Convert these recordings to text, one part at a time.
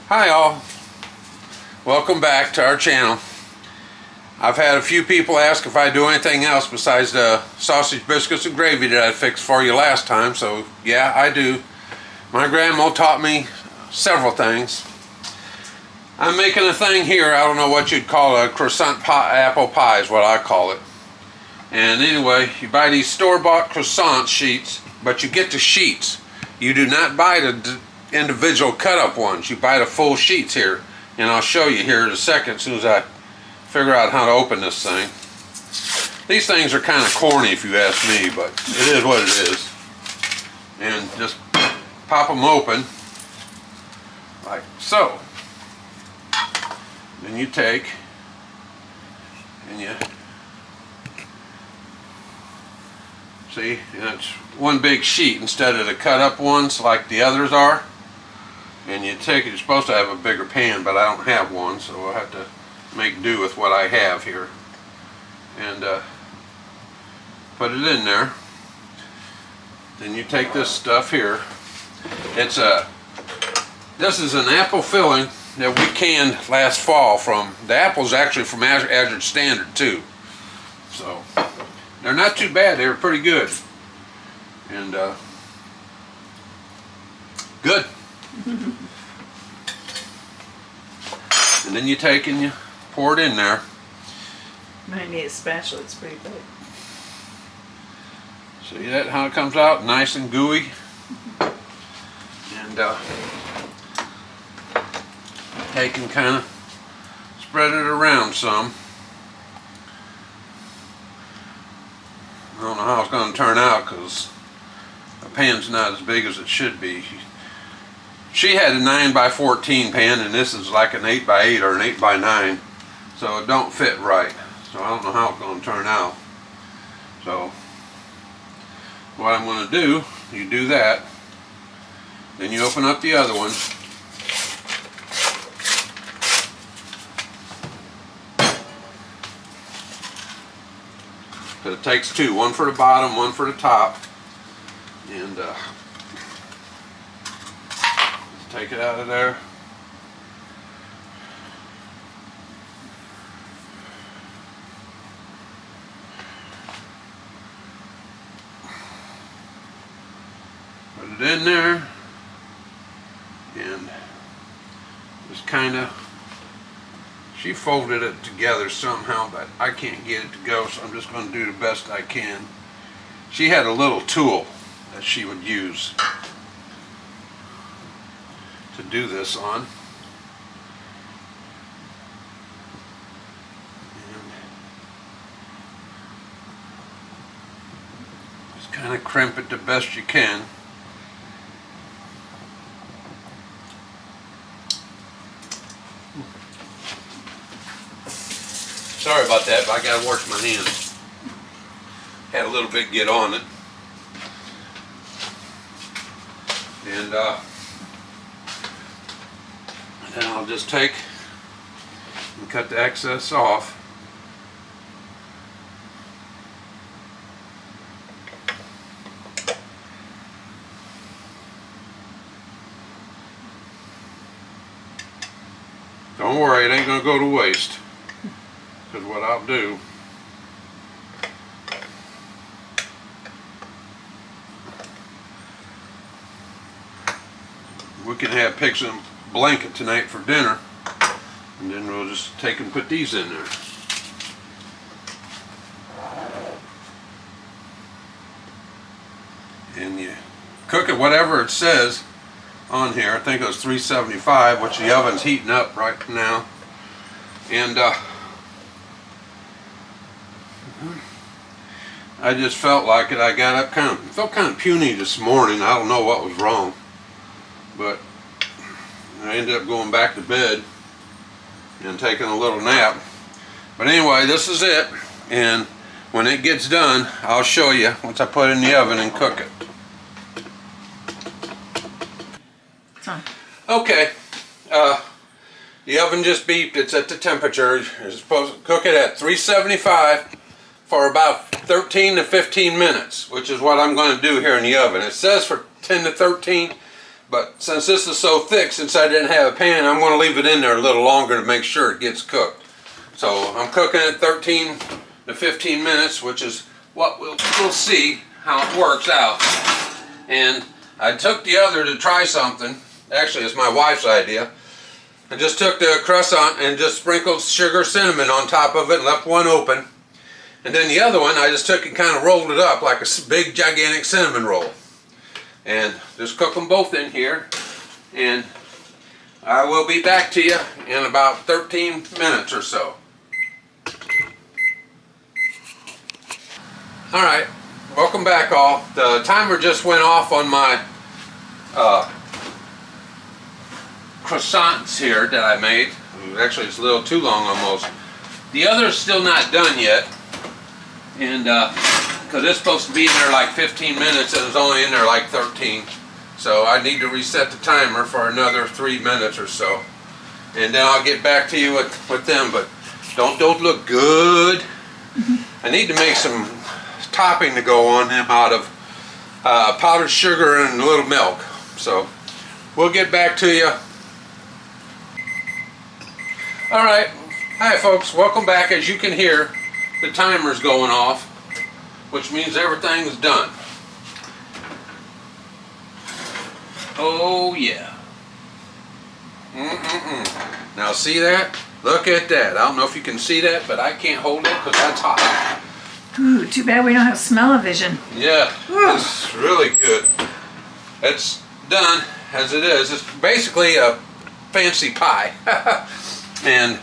Hi all, welcome back to our channel. I've had a few people ask if I do anything else besides the sausage biscuits and gravy that I fixed for you last time, so yeah, I do. My grandma taught me several things. I'm making a thing here, I don't know what you'd call a croissant apple pie is what I call it. And anyway, you buy these store-bought croissant sheets, but you get the sheets. You do not buy the individual cut-up ones. You buy the full sheets here, and I'll show you here in a second as soon as I figure out how to open this thing. These things are kind of corny if you ask me, but it is what it is. And just pop them open like so. Then you take and you see, and it's one big sheet instead of the cut up ones like the others are. And you take it, you're supposed to have a bigger pan, but I don't have one, so I'll have to make do with what I have here. And put it in there. Then you take this stuff here. This is an apple filling that we canned last fall from, the apple's actually from Azure Standard too. So, they're not too bad, they were pretty good. And good. And then you take and you pour it in there. Might need a spatula, it's pretty big. See that, how it comes out nice and gooey? And take and kind of spread it around some. I don't know how it's going to turn out because the pan's not as big as it should be. She had a 9x14 pan, and this is like an 8x8 or an 8x9, so it don't fit right. So I don't know how it's going to turn out. So what I'm going to do, you do that, then you open up the other one. So it takes two, one for the bottom, one for the top, and take it out of there. Put it in there and just kind of, she folded it together somehow, but I can't get it to go, so I'm just going to do the best I can. She had a little tool that she would use to do this on. And just kind of crimp it the best you can. Sorry about that, but I gotta wash my hands. Had a little bit get on it. And then I'll just take and cut the excess off. Don't worry, it ain't gonna go to waste. Because what I'll do, we can have pigs in a blanket tonight for dinner, and then we'll just take and put these in there. And you cook it whatever it says on here. I think it was 375, which the oven's heating up right now. And I just felt like it. I got up felt kind of puny this morning. I don't know what was wrong, but I ended up going back to bed and taking a little nap. But anyway, this is it, and when it gets done, I'll show you once I put it in the oven and cook it. Okay, the oven just beeped. It's at the temperature. You're supposed to cook it at 375 for about 13 to 15 minutes, which is what I'm going to do here in the oven. It says for 10 to 13, But since this is so thick, since I didn't have a pan, I'm going to leave it in there a little longer to make sure it gets cooked. So I'm cooking it 13 to 15 minutes, which is what we'll see how it works out. And I took the other to try something. Actually, it's my wife's idea. I just took the croissant and just sprinkled sugar cinnamon on top of it and left one open. And then the other one, I just took and kind of rolled it up like a big gigantic cinnamon roll. And just cook them both in here. And I will be back to you in about 13 minutes or so. Alright, welcome back all. The timer just went off on my croissants here that I made. Actually, it's a little too long almost. The other's still not done yet. And because it's supposed to be in there like 15 minutes and it's only in there like 13. So I need to reset the timer for another 3 minutes or so. And then I'll get back to you with them. But don't look good. I need to make some topping to go on them out of powdered sugar and a little milk. So we'll get back to you. Alright, hi folks, welcome back. As you can hear, the timer's going off, which means everything is done. Oh yeah. Now see that? Look at that. I don't know if you can see that, but I can't hold it because that's hot. Ooh, too bad we don't have smell-o-vision. Yeah, it's really good. It's done as it is. It's basically a fancy pie. And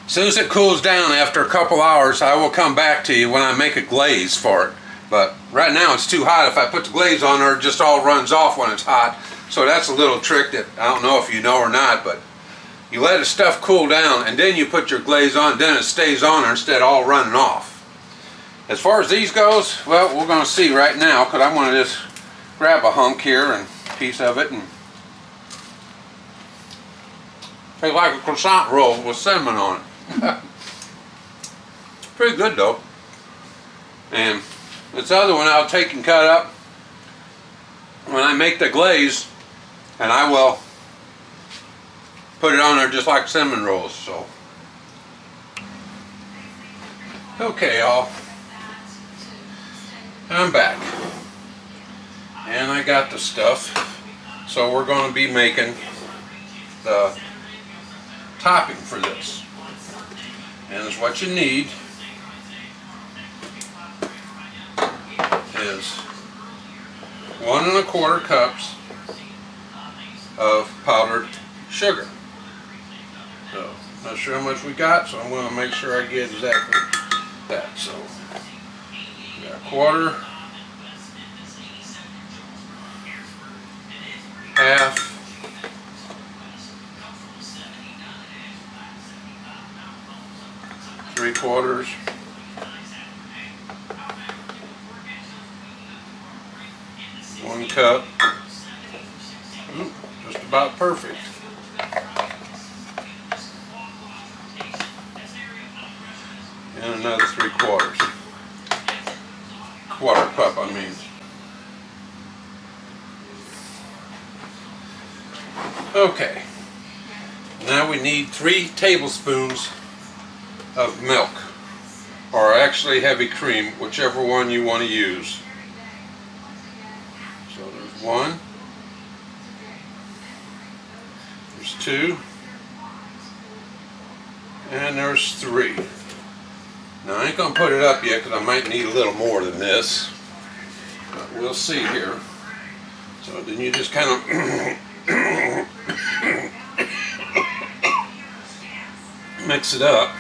as soon as it cools down after a couple hours, I will come back to you when I make a glaze for it. But right now it's too hot. If I put the glaze on there, it just all runs off when it's hot. So that's a little trick that I don't know if you know or not, but you let the stuff cool down and then you put your glaze on, then it stays on there instead of all running off. As far as these goes, well, we're going to see right now, because I'm going to just grab a hunk here and a piece of it and tastes like a croissant roll with cinnamon on it. Pretty good though. And this other one I'll take and cut up when I make the glaze, and I will put it on there just like cinnamon rolls. So, okay, y'all. I'm back. And I got the stuff. So we're going to be making the topping for this. And it's what you need is 1 1/4 cups of powdered sugar. So, not sure how much we got, so I'm going to make sure I get exactly that. So, we got 1/4, half, 3/4, 1 cup. Ooh, just about perfect. And another 3/4. 1/4 cup, I mean. Okay. Now we need 3 tablespoons of milk, or actually heavy cream, whichever one you want to use. So there's 1, there's 2, and there's 3. Now I ain't gonna put it up yet because I might need a little more than this, but we'll see here. So then you just kind of mix it up.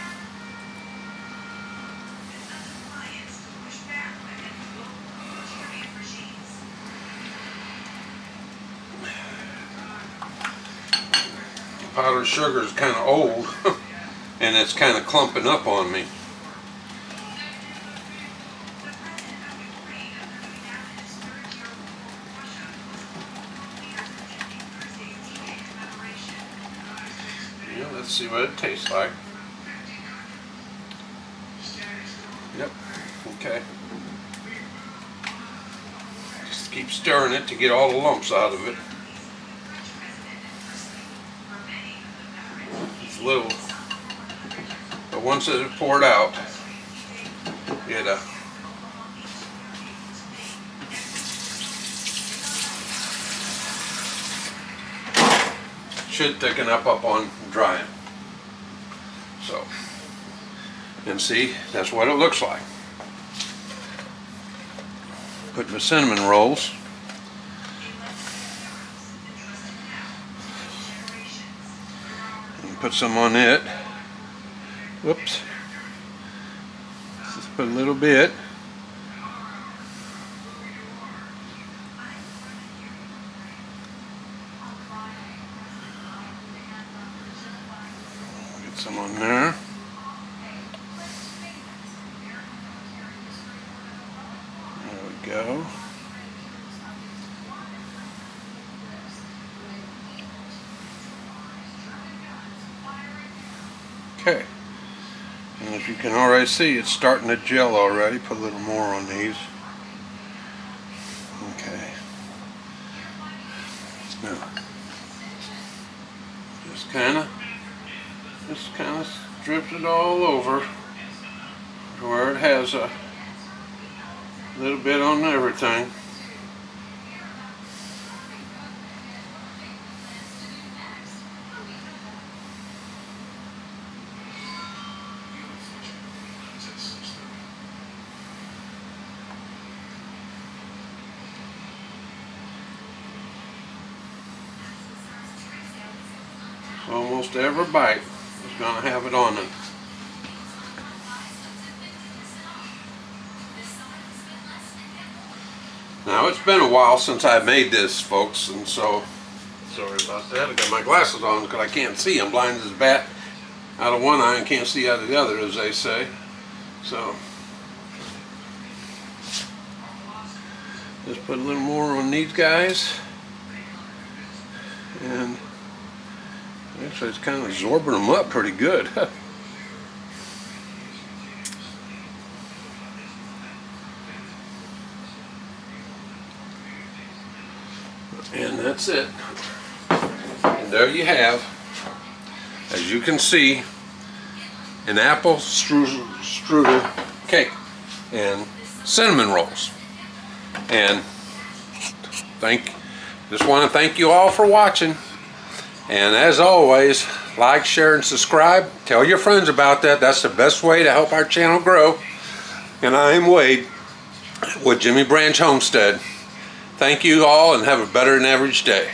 Powdered sugar is kind of old and it's kind of clumping up on me. Yeah, let's see what it tastes like. Yep, okay. Just Keep stirring it to get all the lumps out of it. It's little, but once it is poured out, it should thicken up on drying. So, and see, that's what it looks like. Put my cinnamon rolls. And put some on it. Whoops. Just put a little bit. Get some on there. Go. Okay, and if you can already see, it's starting to gel already. Put a little more on these. Okay. Now, just kind of strips it all over to where it has a little bit on everything. So almost every bite is going to have it on it. Now it's been a while since I made this, folks, and so sorry about that. I got my glasses on because I can't see. I'm blind as a bat out of one eye and can't see out of the other, as they say. So just put a little more on these guys, and actually it's kind of absorbing them up pretty good. And that's it. And there you have, as you can see, an apple strudel cake and cinnamon rolls. And just want to thank you all for watching. And as always, like, share, and subscribe. Tell your friends about that. That's the best way to help our channel grow. And I am Wade with Jimmy Branch Homestead. Thank you all, and have a better than average day.